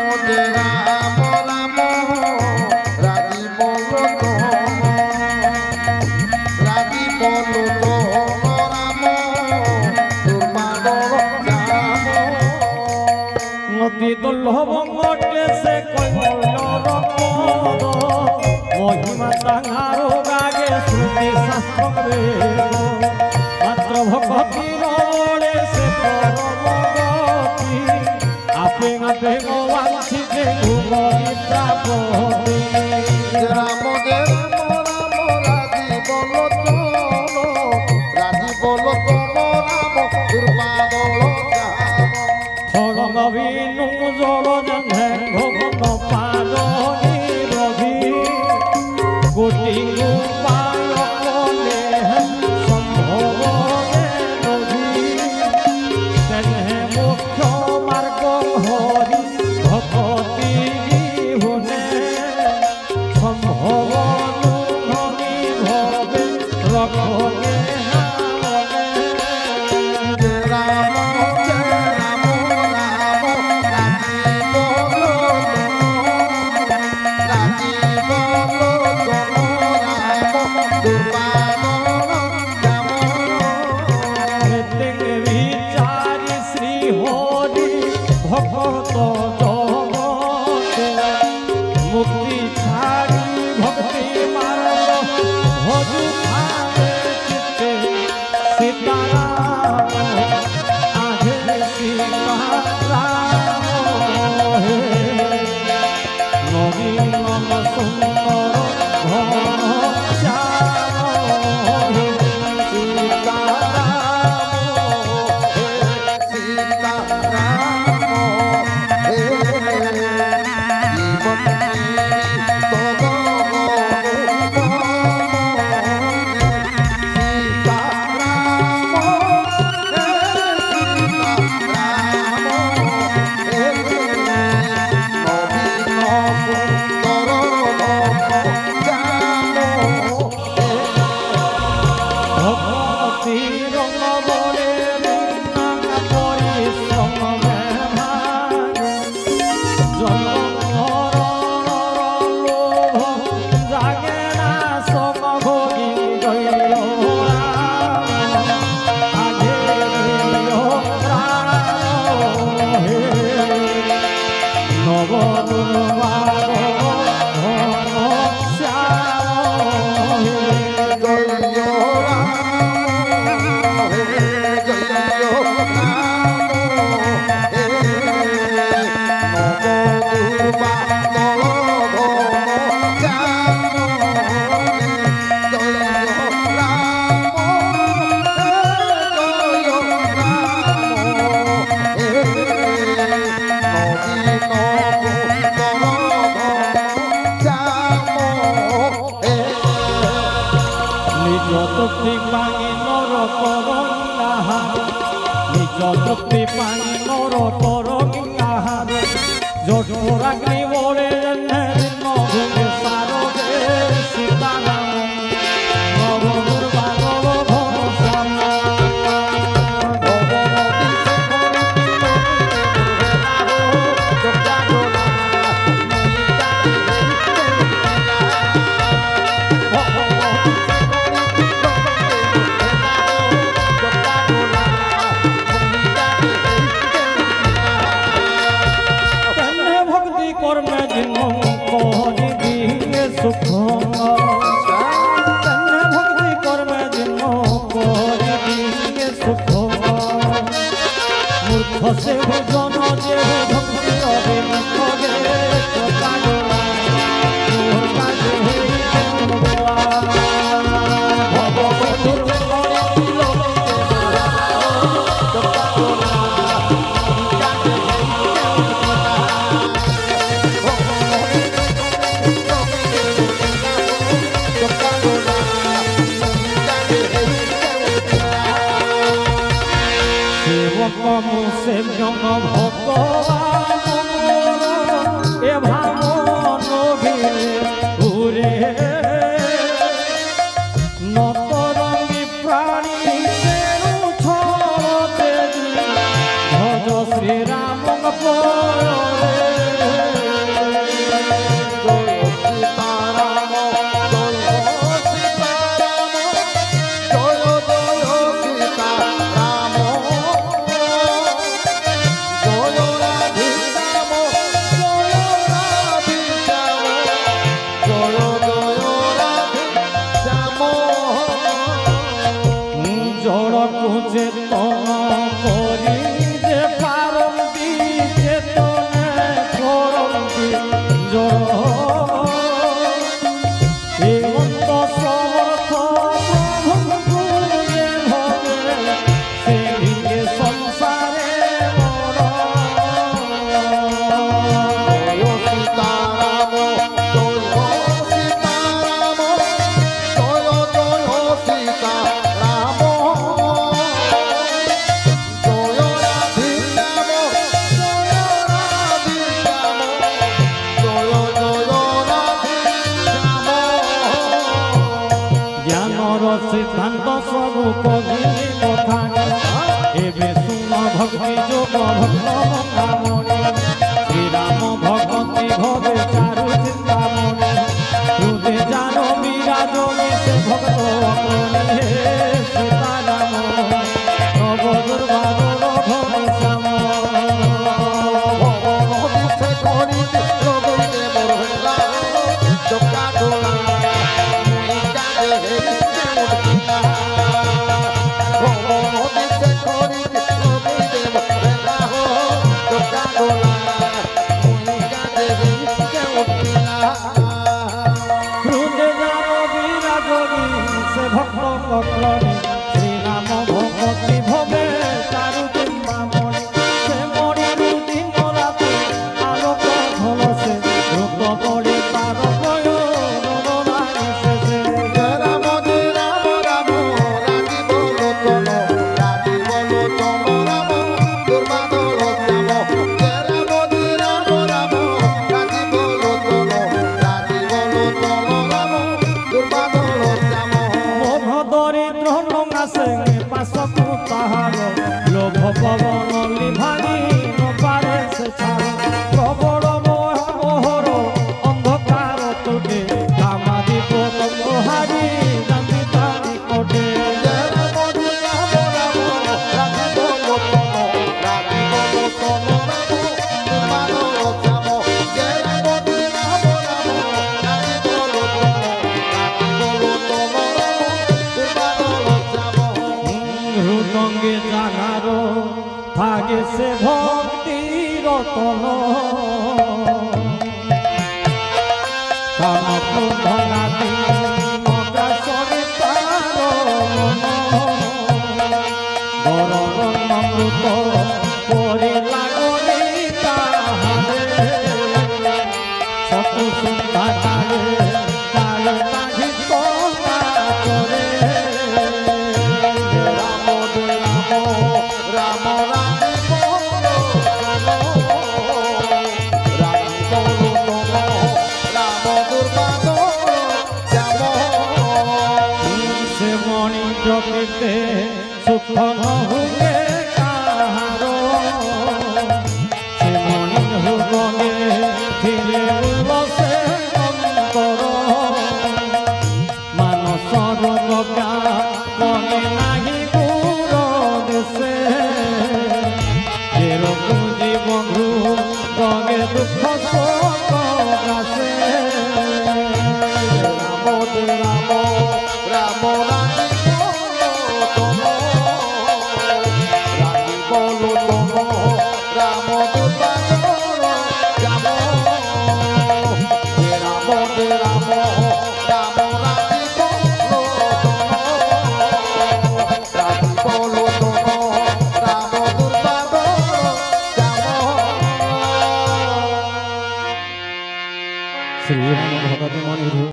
ওরে রাম রাম রাজি বলো তো রাজি বলো তো রাম তোর মাদর যাম নদী দুর্লভঙ্গটে সে কৈমল্যর পদ মহিমা তাহার গাগে শ্রুতি শাস্ত্রে মাত্র ভক্তির বলে সে পরম গতি আপে আপে গবাঞ্ছিতে ভুবনি প্রাপতি রাম দে রাম রাম রাজি বলো তো রাজি বলো তো রাম তোর মাদর যাম খড়গবিনু জল জানে ভগন পাদনি রবি কোটি উপায় কলে সম্ভব নদী তেনে মুখ্য মার্গ হরি ভক্তি বিহুনে সম্ভব নদী ভবে রক্ষে রাম রাম রাম রাজি বলো রাজি বলো রাম তোর মাদর যাম বিচারি শ্রী হরি ভক্ত জগতে মুক্তি ছাড়ি ভক্তি মার্গ ভজু ভাবে চিত্তে সীতারাম আধে সীতারাম হে নবীন সুন্দর ঘন শ্যাম হে ভক্তি রঙ বলে পরিশ্রম জাগে না সম ভোগী গইল আগে প্রাণ হে নব দুর্বার ঘন শ্যাম হে নিজ তৃপ্তি পাই নর করঙ্গাহার নিজ তৃপ্তি পাই নর করঙ্গাহার জঠরাগ্নি বলে নভূমে সারদে সীতারাম নবদুর বানব ভবসাম কর্মে দিন করি দিয়ে সুখ ভক্তি কর্মে দিন করি দিয়ে সুখ মূর্খ সে ভজন যে ভক্তি হবে মুখে সেব্যং ভগবান এ ভাবন ঘুরে নতরঙ্গী প্রাণী ছড়তে ভজ শ্রীরাম পরে ভক্ত মহামণি শ্রীরাম ভগবতী ভবে চারু চিন্তামণি হৃদে জানো বিরাজ সে ভক্ত অগ্রণী হে সীতারাম নব দুর্বাদন ঘন শ্যাম দিছে করি রঘুতে মোরলা চোখা ডোলা মুই কাঁদে হেরিতে উঠিলা দিছে করি রঘুতে মোরলা চোখা ডোলা মুই কাঁদে হেরিতে উঠিলা হৃদে জানো বিরাজনী সে ভক্ত অগ্রণী শ্রীরাম ভগবতী ভবে চারু চিন্তামণি সে মণি দিন রাতে আলোক ধলসে রূপ পড়ে তার প্রয়োজন শেষে রাম রাম রাম রাজি বলো তন রাজি বলো তন রাম দুর্বাদল শ্যাম রাম রাম রাম রাজি বলো তন রাজি বলো তন রাম দুর্বাদল শ্যাম মোহ দরিদ্র নঙাসে পাশকু তাহার লোভ পবন লিভানি নপারে সে ছাড় প্রবল মোহর অন্ধকার তোটে কামাদীপ হারি জানি তারি কোটে রাম রাম রাম রাজি বলো তন রাজি বলো তন রাম দুর্বাদল শ্যাম রাম রাম রাম রাজি বলো তন রাজি বলো তন রাম দুর্বাদল শ্যাম হৃদঙ্গে জানারো ভাগে সে ভক্তি রতন কামনাদি মকাশরে তার বরণ অমৃত পরে লাগনি তাহারে শত সুন্দর কাল কাঢ়ি তোলা করে রাম রাম রাম বলো রাম বলো রাম দুর্বাদল শ্যাম সে মণি জগতে সুখ হুয়ে কাহার সে মণি হুগে ফিরে উল্লসে অন্তর মানসর গগা মনে নাহি দূর দেশে যেরকম জীব ঘ্রু গগে দুঃখ শোক